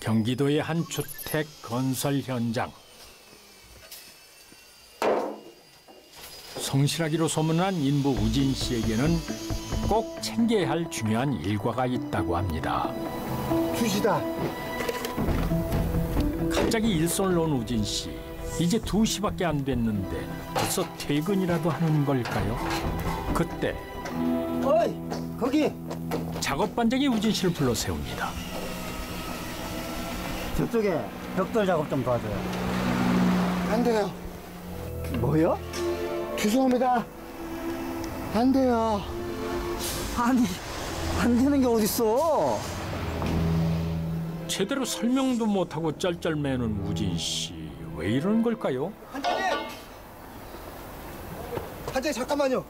경기도의 한 주택 건설 현장. 성실하기로 소문난 인부 우진 씨에게는 꼭 챙겨야 할 중요한 일과가 있다고 합니다. 2시다. 갑자기 일손을 놓은 우진 씨. 이제 2시밖에 안 됐는데 벌써 퇴근이라도 하는 걸까요? 그때 어이, 거기! 작업 반장이 우진 씨를 불러 세웁니다. 저쪽에 벽돌 작업 좀 도와줘요. 안 돼요. 뭐요? 죄송합니다. 안 돼요. 아니, 안 되는 게 어딨어. 제대로 설명도 못하고 쩔쩔매는 우진 씨. 왜 이러는 걸까요? 한장님 잠깐만요.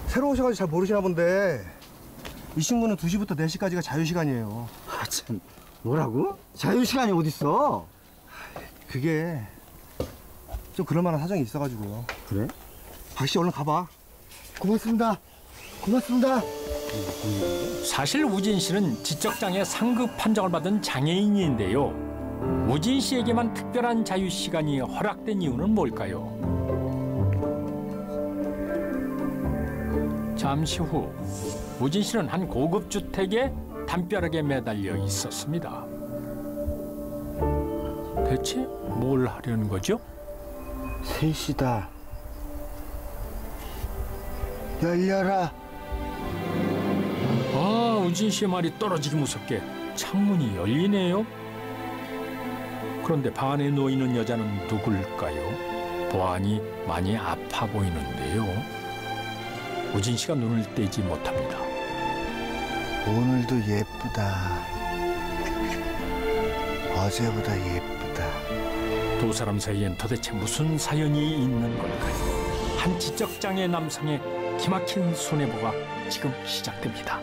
새로 오셔가지고 잘 모르시나 본데 이 친구는 2시부터 4시까지가 자유시간이에요. 아, 참. 뭐라고? 자유시간이 어딨어? 그게 좀 그럴 만한 사정이 있어가지고요. 그래? 박씨 얼른 가봐. 고맙습니다. 고맙습니다. 사실 우진 씨는 지적장애 상급 판정을 받은 장애인인데요. 우진 씨에게만 특별한 자유시간이 허락된 이유는 뭘까요? 잠시 후 우진 씨는 한 고급 주택에 담벼락에 매달려 있었습니다. 대체 뭘 하려는 거죠? 3시다. 열려라. 아, 우진 씨의 말이 떨어지기 무섭게 창문이 열리네요. 그런데 방 안에 누워있는 여자는 누굴까요? 보아하니 많이 아파 보이는데요. 우진 씨가 눈을 떼지 못합니다. 오늘도 예쁘다. 어제보다 예쁘다. 두 사람 사이엔 도대체 무슨 사연이 있는 걸까요? 한 지적장애 남성의 기막힌 순애보가 지금 시작됩니다.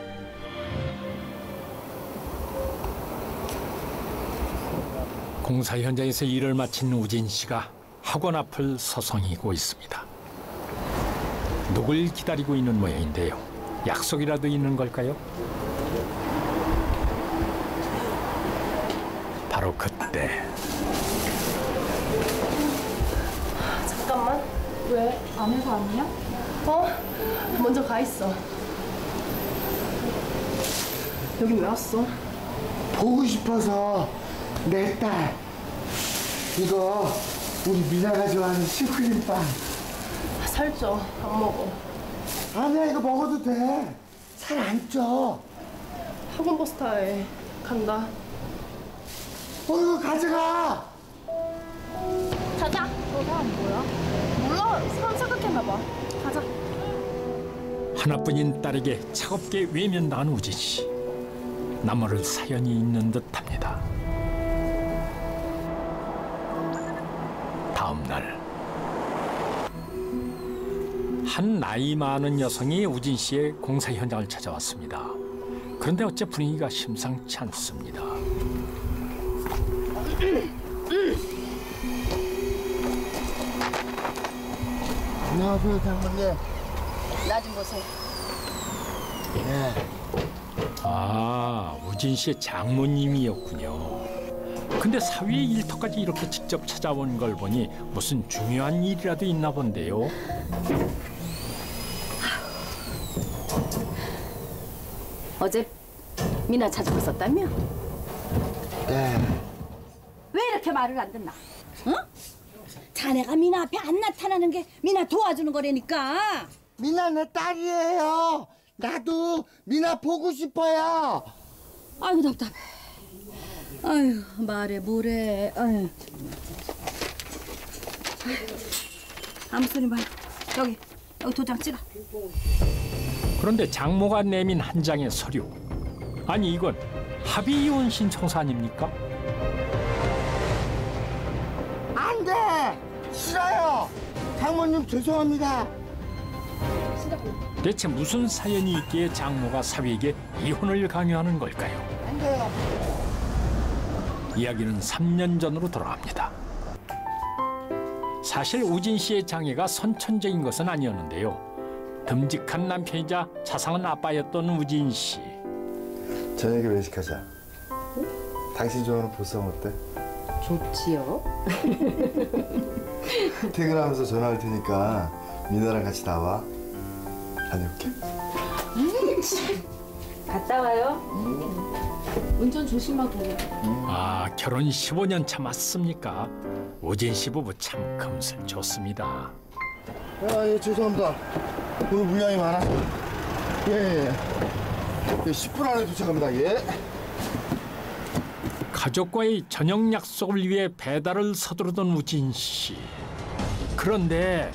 공사 현장에서 일을 마친 우진 씨가 학원 앞을 서성이고 있습니다. 누굴 기다리고 있는 모양인데요. 약속이라도 있는 걸까요? 바로 그때. 잠깐만. 왜? 안에서 아니야? 먼저 가 있어. 여긴 왜 왔어? 보고 싶어서 내 딸. 이거 우리 미나가 좋아하는 슈크림빵. 살쪄. 안 먹어. 아니야, 이거 먹어도 돼. 살 안 쪄. 학원 버스 타해. 간다. 이거 가져가. 가자. 저 사람 뭐야? 몰라. 사람 생각해봐봐. 가자. 하나뿐인 딸에게 차갑게 외면당한 우진 씨. 나무를 사연이 있는 듯합니다. 다음 날, 한 나이 많은 여성이 우진 씨의 공사 현장을 찾아왔습니다. 그런데 어째 분위기가 심상치 않습니다. 안녕하세요, 장모님. 나 좀 보세요. 네. 아, 우진 씨의 장모님이었군요. 근데 사위의 일터까지 이렇게 직접 찾아온 걸 보니 무슨 중요한 일이라도 있나 본데요. 어제 미나 찾아고 있었다며? 네. 왜 이렇게 말을 안 듣나? 응? 자네가 미나 앞에 안 나타나는 게 미나 도와주는 거라니까. 미나 내 딸이에요. 나도 미나 보고 싶어요. 아이고 답답해. 아유 말해 뭐래. 아유. 아무 소리 마. 여기 도장 찍어. 그런데 장모가 내민 한 장의 서류. 아니 이건 합의 이혼 신청서 아닙니까? 안 돼. 싫어요. 장모님 죄송합니다. 대체 무슨 사연이 있기에 장모가 사위에게 이혼을 강요하는 걸까요? 안 돼요. 이야기는 3년 전으로 돌아갑니다. 사실 우진 씨의 장애가 선천적인 것은 아니었는데요. 듬직한 남편이자 자상한 아빠였던 우진 씨. 저녁에 외식하자. 당신 좋아하는 보쌈 어때? 좋지요. 퇴근하면서 전화할 테니까 미나랑 같이 나와. 다녀올게. 갔다 와요. 운전 조심하고. 아, 결혼 15년 차 맞습니까? 우진 씨 부부 참 금슬 좋습니다. 예, 죄송합니다. 오늘 물량이 많아서. 예. 10분 안에 도착합니다. 예. 가족과의 저녁 약속을 위해 배달을 서두르던 우진 씨. 그런데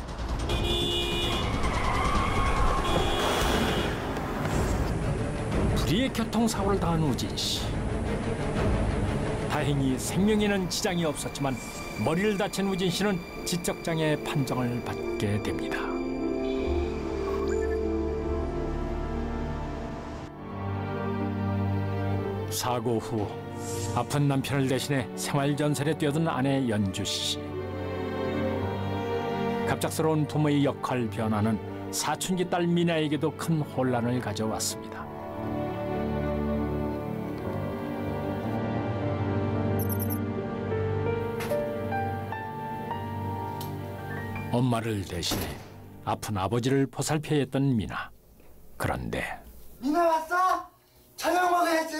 불의의 교통사고를 당한 우진 씨. 다행히 생명에는 지장이 없었지만 머리를 다친 우진 씨는 지적장애 판정을 받게 됩니다. 사고 후 아픈 남편을 대신해 생활전선에 뛰어든 아내 연주 씨. 갑작스러운 부모의 역할 변화는 사춘기 딸 미나에게도 큰 혼란을 가져왔습니다. 엄마를 대신해 아픈 아버지를 보살펴야 했던 미나. 그런데 미나 왔어? 저녁 먹어야지.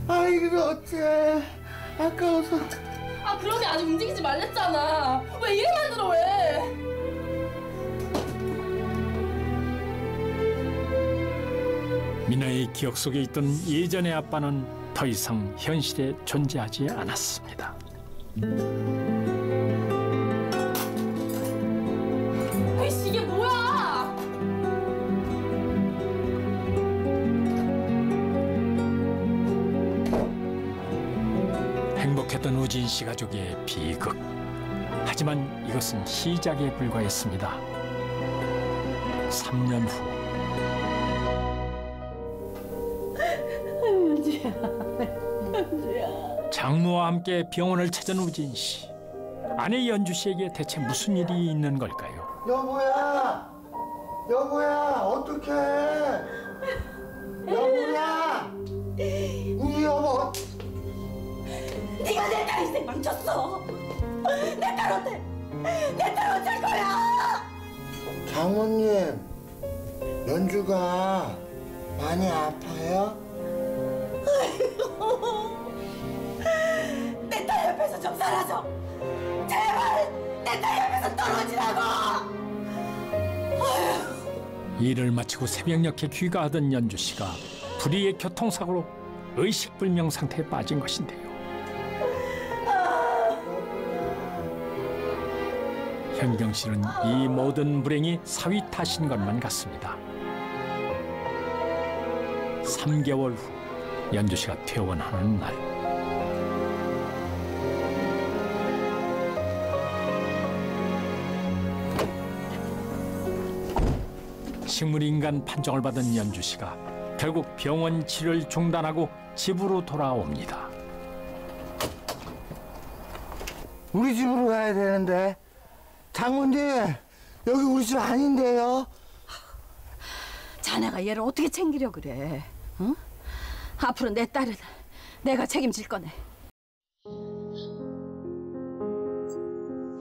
아, 이거 어째? 아까워서. 아 그러게 아직 움직이지 말랬잖아. 왜 이래 만들어 왜? 미나의 기억 속에 있던 예전의 아빠는 더 이상 현실에 존재하지 않았습니다. 아이씨 이게 뭐야? 행복했던 우진 씨 가족의 비극. 하지만 이것은 시작에 불과했습니다. 3년 후 장모와 함께 병원을 찾은 우진 씨. 아내 연주 씨에게 대체 무슨 일이 있는 걸까요? 여보야, 여보야, 어떡해? 여보야, 우리 여보. 네가 내 딸 인생 망쳤어. 내 딸 어쩔 거야? 장모님, 연주가 많이 아파요? 내 딸 옆에서 좀 사라져. 제발 내 딸 옆에서 떨어지라고. 일을 마치고 새벽녘에 귀가하던 연주 씨가 불의의 교통사고로 의식불명 상태에 빠진 것인데요. 현경 씨는 이 모든 불행이 사위 탓인 것만 같습니다. 3개월 후 연주 씨가 퇴원하는 날. 식물인간 판정을 받은 연주 씨가 결국 병원 치료를 중단하고 집으로 돌아옵니다. 우리 집으로 가야 되는데. 장모님, 여기 우리 집 아닌데요? 자네가 얘를 어떻게 챙기려 그래? 응? 앞으로 내 딸은 내가 책임질 거네.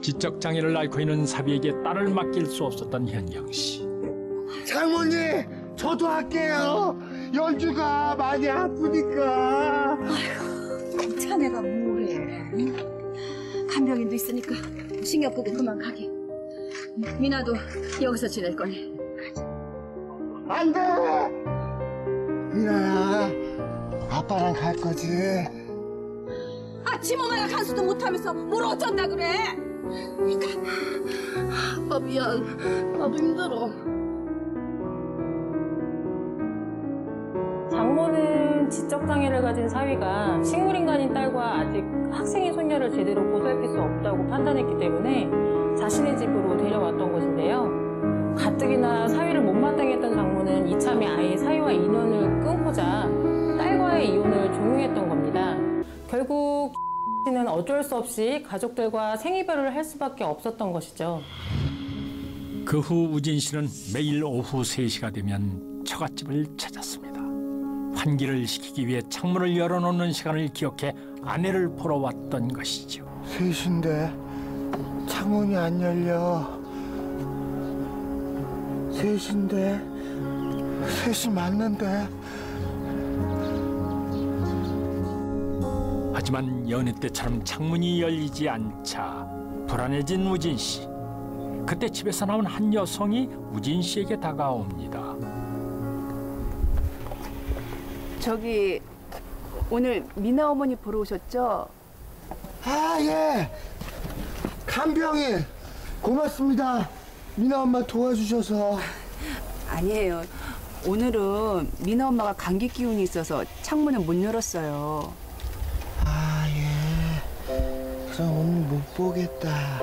지적장애를 앓고 있는 사위에게 딸을 맡길 수 없었던 현경 씨. 장모님, 저도 할게요. 연주가 많이 아프니까. 자네가 뭐래? 응? 간병인도 있으니까 신경 끄고 그만 가게. 미나도 여기서 지낼 거니. 안 돼! 미나야, 아빠랑 갈 거지? 아침 엄마가 간수도 못하면서 뭘 어쩐다 그래? 아 미안. 나도 힘들어. 장모는 지적장애를 가진 사위가 식물인간인 딸과 아직 학생인 손녀를 제대로 보살필 수 없다고 판단했기 때문에 자신의 집으로 데려왔던 것인데요. 가뜩이나 사위를 못마땅했던 장모는 이참에 아예 사위와 인연을 끊고자 딸과의 이혼을 종용했던 겁니다. 결국 는 씨는 어쩔 수 없이 가족들과 생이별을 할 수밖에 없었던 것이죠. 그 후 우진 씨는 매일 오후 3시가 되면 처갓집을 찾았습니다. 환기를 시키기 위해 창문을 열어놓는 시간을 기억해 아내를 보러 왔던 것이죠. 3시인데 창문이 안 열려. 3시인데 3시 맞는데. 하지만 여느 때처럼 창문이 열리지 않자 불안해진 우진 씨. 그때 집에서 나온 한 여성이 우진 씨에게 다가옵니다. 저기 오늘 미나 어머니 보러 오셨죠? 아, 예. 간병인 고맙습니다. 미나 엄마 도와주셔서. 아니에요. 오늘은 미나 엄마가 감기 기운이 있어서 창문을 못 열었어요. 아, 예. 그럼 오늘 못 보겠다.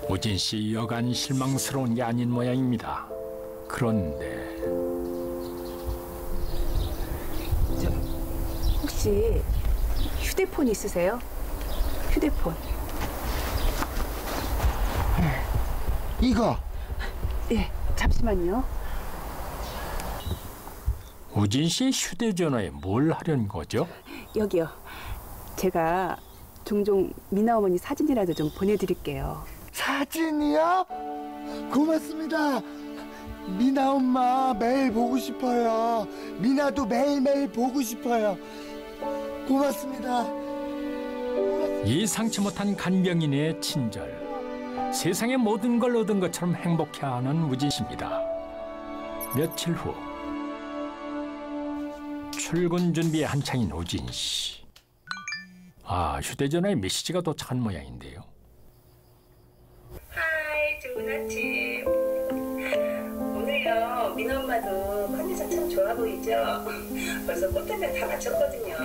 우진 씨 여간 실망스러운 게 아닌 모양입니다. 그런데 혹시 휴대폰 있으세요? 휴대폰. 이거. 예, 잠시만요. 우진 씨의 휴대전화에 뭘 하려는 거죠? 여기요. 제가 종종 미나 어머니 사진이라도 좀 보내드릴게요. 사진이요? 고맙습니다. 미나 엄마 매일 보고 싶어요. 미나도 매일매일 보고 싶어요. 고맙습니다. 예상치 못한 간병인의 친절. 세상의 모든 걸 얻은 것처럼 행복해하는 우진 씨입니다. 며칠 후 출근 준비에 한창인 우진 씨. 아, 휴대전화에 메시지가 도착한 모양인데요. 하이, 좋은 아침. 오늘요, 민아 엄마도 컨디션 참 좋아 보이죠? 벌써 꽃단장 다 마쳤거든요.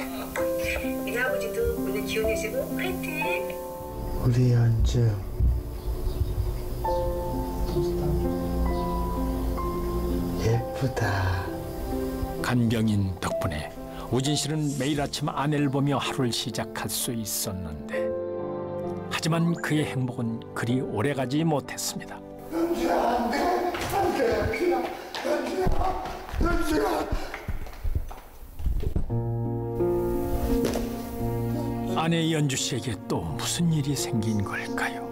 민아 아버지도 오늘 기운 내시고 화이팅! 우리 연주 예쁘다. 간병인 덕분에 우진 씨는 매일 아침 아내를 보며 하루를 시작할 수 있었는데, 하지만 그의 행복은 그리 오래가지 못했습니다. 연주야, 안 돼. 안 돼. 연주야. 연주야. 아내 연주 씨에게 또 무슨 일이 생긴 걸까요?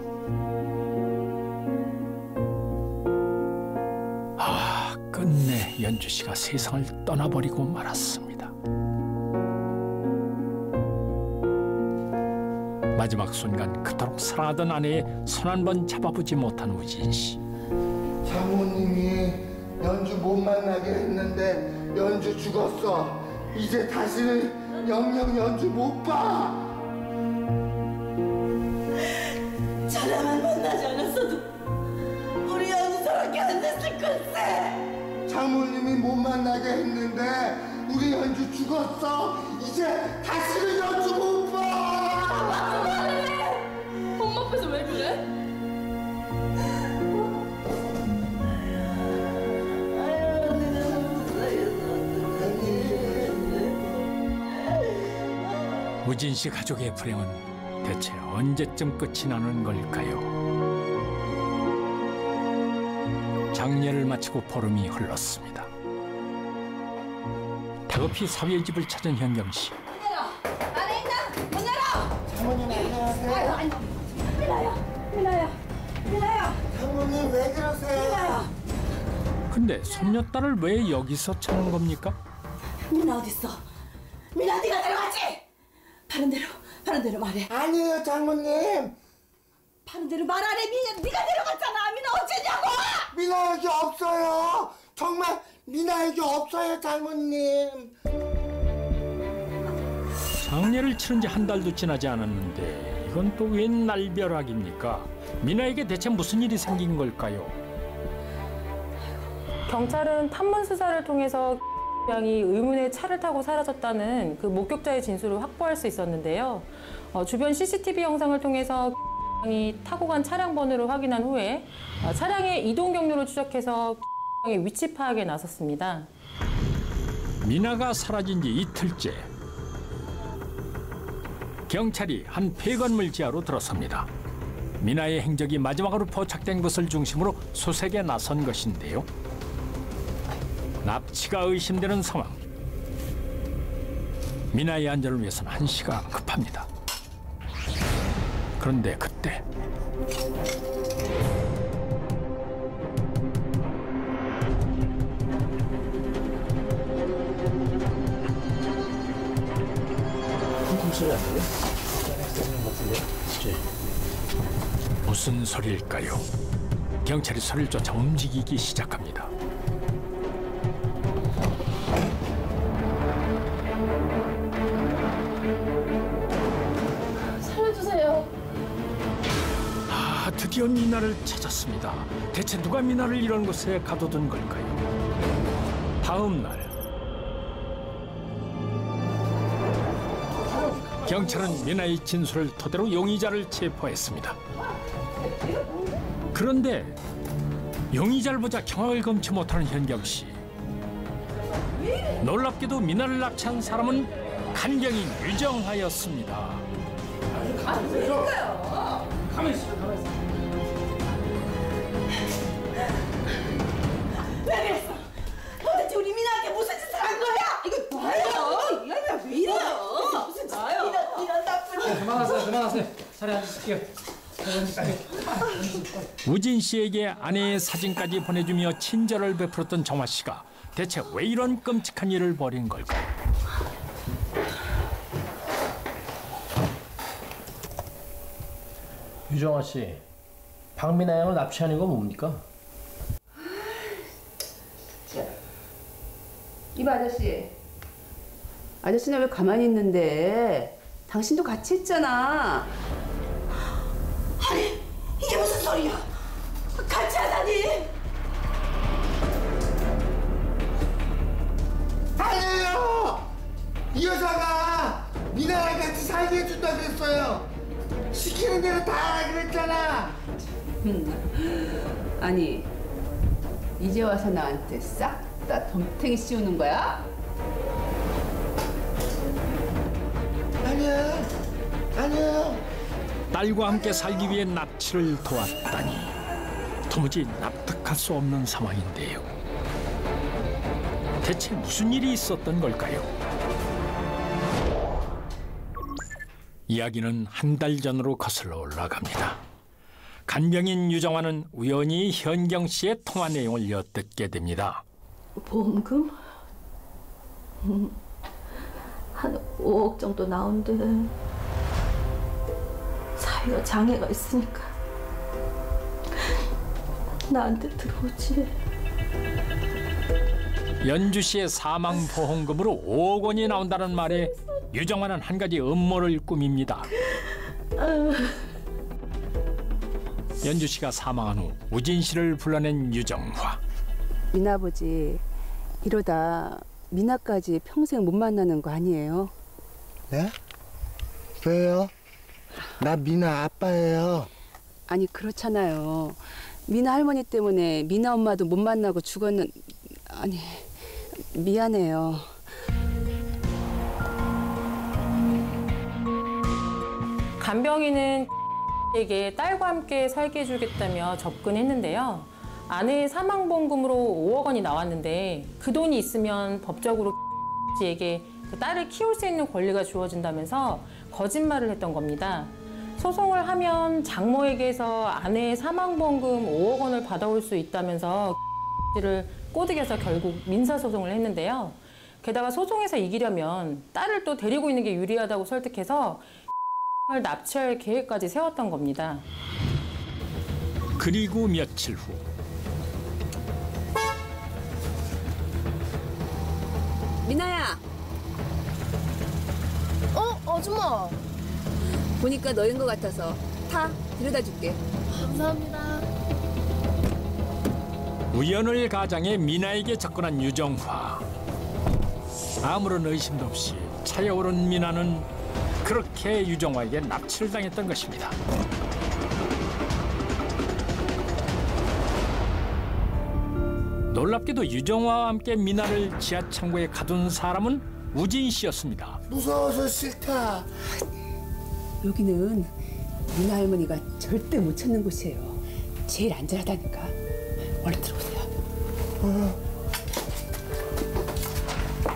아, 끝내 연주 씨가 세상을 떠나버리고 말았습니다. 마지막 순간 그토록 사랑하던 아내의 손 한 번 잡아보지 못한 우진 씨. 장모님이 연주 못 만나게 했는데 연주 죽었어. 이제 다시는 영영 연주 못 봐. 저랑만 만나지 않았어도 우리 연주 저렇게 안 됐을 걸세. 장모님이 못 만나게 했는데 우리 연주 죽었어. 이제 다시는 연주 못 봐. 엄마 앞에서 왜 그래? 우진 씨 가족의 불행은 대체 언제쯤 끝이 나는 걸까요? 장례를 마치고 보름이 흘렀습니다. 다급히 사위의 집을 찾은 현경 씨. 안에 있나? 문 열어! 장모님 안녕하세요. 아유, 아니, 미나야. 장모님 왜 그러세요? 근데 손녀딸을 왜 여기서 찾는 겁니까? 미나 어딨어? 미나 네가 데려갔지? 바른 대로 말해. 아니에요 장모님. 바른 대로 말 안 해. 네가 데려갔잖아. 미나 어쩌냐고! 미나 여기 없어요. 정말 미나 여기 없어요 장모님. 장례를 치른 지 한 달도 지나지 않았는데 이건 또 웬 날벼락입니까? 미나에게 대체 무슨 일이 생긴 걸까요? 경찰은 탐문 수사를 통해서 양이 의문의 차를 타고 사라졌다는 그 목격자의 진술을 확보할 수 있었는데요. 주변 CCTV 영상을 통해서 양이 타고 간 차량 번호를 확인한 후에 차량의 이동 경로를 추적해서 양의 위치 파악에 나섰습니다. 미나가 사라진 지 이틀째. 경찰이 한 폐건물 지하로 들어섭니다. 미나의 행적이 마지막으로 포착된 것을 중심으로 수색에 나선 것인데요. 납치가 의심되는 상황. 미나의 안전을 위해서는 한시가 급합니다. 그런데 그때 무슨 소리일까요? 경찰이 소리를 쫓아 움직이기 시작합니다. 살려주세요. 드디어 미나를 찾았습니다. 대체 누가 미나를 이런 곳에 가둬둔 걸까요? 다음 날 경찰은 미나의 진술을 토대로 용의자를 체포했습니다. 그런데 용의자를 보자 경악을 금치 못하는 현경 씨. 놀랍게도 미나를 납치한 사람은 간경인 유정하였습니다. 가만히 있어. 왜 그랬어? 도대체 우리 미나한테 무슨 짓을 한 거야? 이거 뭐예요? 이 아이가 왜 이래요? 무슨 나요? 이런 나쁜. 그만하세요. 자리에 앉으실게요. 우진 씨에게 아내의 사진까지 보내주며 친절을 베풀었던 정화 씨가 대체 왜 이런 끔찍한 일을 벌인 걸까요? 유정아 씨, 박미나 양을 납치하는 건 뭡니까? 이봐 아저씨. 아저씨는 왜 가만히 있는데? 당신도 같이 있잖아. 아니 이게 무슨 소리야? 같이 하다니? 아니에요! 이 여자가 미나랑 같이 살게 해준다 그랬어요. 시키는 대로 다 하라 그랬잖아. 아니 이제 와서 나한테 싹 다 덤탱이 씌우는 거야? 아니에요. 딸과 함께 살기 위해 납치를 도왔다니 도무지 납득할 수 없는 상황인데요. 대체 무슨 일이 있었던 걸까요? 이야기는 한 달 전으로 거슬러 올라갑니다. 간병인 유정화는 우연히 현경 씨의 통화 내용을 엿듣게 됩니다. 보험금? 한 5억 정도 나온대. 사위가 장애가 있으니까 나한테 들어오지. 연주 씨의 사망 보험금으로 5억 원이 나온다는 말에 유정화는 한 가지 음모를 꾸밉니다. 연주 씨가 사망한 후 우진 씨를 불러낸 유정화. 미나 아버지 이러다 미나까지 평생 못 만나는 거 아니에요? 네? 왜요? 나 미나 아빠예요. 아니 그렇잖아요. 미나 할머니 때문에 미나 엄마도 못 만나고 죽었는... 아니 미안해요. 간병인은 에게 딸과 함께 살게 해주겠다며 접근했는데요. 아내의 사망보험금으로 5억 원이 나왔는데 그 돈이 있으면 법적으로 씨에게 그 딸을 키울 수 있는 권리가 주어진다면서 거짓말을 했던 겁니다. 소송을 하면 장모에게서 아내의 사망보험금 5억 원을 받아올 수 있다면서 씨를 꼬드겨서 결국 민사소송을 했는데요. 게다가 소송에서 이기려면 딸을 또 데리고 있는 게 유리하다고 설득해서 을 납치할 계획까지 세웠던 겁니다. 그리고 며칠 후 미나야. 아줌마. 보니까 너인 것 같아서 타 데려다 줄게. 감사합니다. 우연을 가장해 미나에게 접근한 유정화. 아무런 의심도 없이 차에 오른 미나는 그렇게 유정화에게 납치를 당했던 것입니다. 놀랍게도 유정화와 함께 미나를 지하창고에 가둔 사람은 우진 씨였습니다. 무서워서 싫다. 여기는 미나 할머니가 절대 못 찾는 곳이에요. 제일 안전하다니까. 얼른 들어오세요.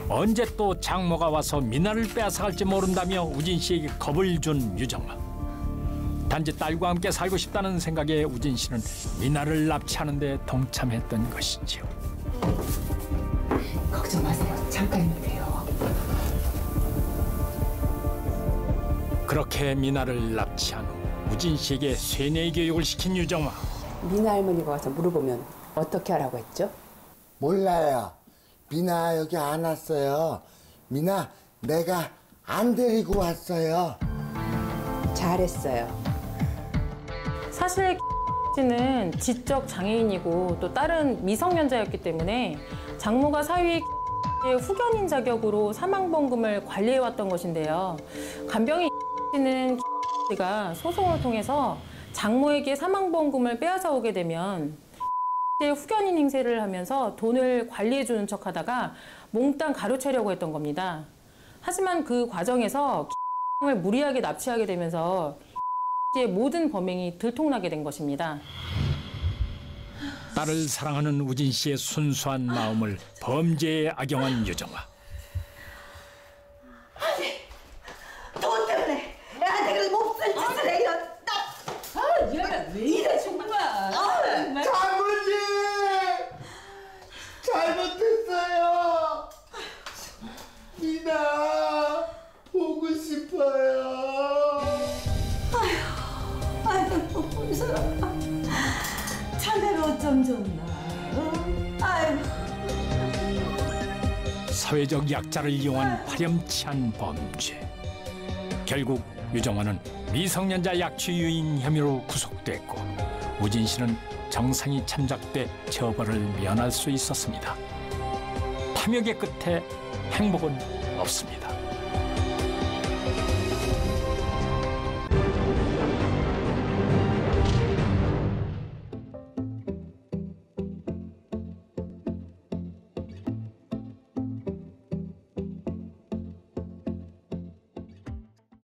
언제 또 장모가 와서 미나를 빼앗아갈지 모른다며 우진 씨에게 겁을 준 유정아. 단지 딸과 함께 살고 싶다는 생각에 우진 씨는 미나를 납치하는 데 동참했던 것이지요. 걱정 마세요. 잠깐이면 돼요. 그렇게 미나를 납치한 후 우진 씨에게 쇠뇌 교육을 시킨 유정아. 미나 할머니가 와서 물어보면 어떻게 하라고 했죠? 몰라요. 미나 여기 안 왔어요. 미나 내가 안 데리고 왔어요. 잘했어요. 사실 씨는 지적 장애인이고 또 다른 미성년자였기 때문에 장모가 사위 의 후견인 자격으로 사망보험금을 관리해왔던 것인데요. 간병인 씨는 씨가 소송을 통해서 장모에게 사망보험금을 빼앗아 오게 되면 후견인 행세를 하면서 돈을 관리해주는 척하다가 몽땅 가로채려고 했던 겁니다. 하지만 그 과정에서 을 무리하게 납치하게 되면서 의 모든 범행이 들통나게 된 것입니다. 딸을 사랑하는 우진 씨의 순수한 마음을 범죄에 악용한 유정아. 아니, 돈 때문에 애한테 그런 몹쓸 짓을 해 이런 얘가 왜 이래 정말. 장모님! 잘못했어요. 미나 보고 싶어요. 아이고, 이 사람. 자네를 어쩜 좋나. 아이고. 사회적 약자를 이용한 파렴치한 범죄. 결국 유정아는 미성년자 약취 유인 혐의로 구속됐고 우진 씨는 정상이 참작돼 처벌을 면할 수 있었습니다. 탐욕의 끝에 행복은 없습니다.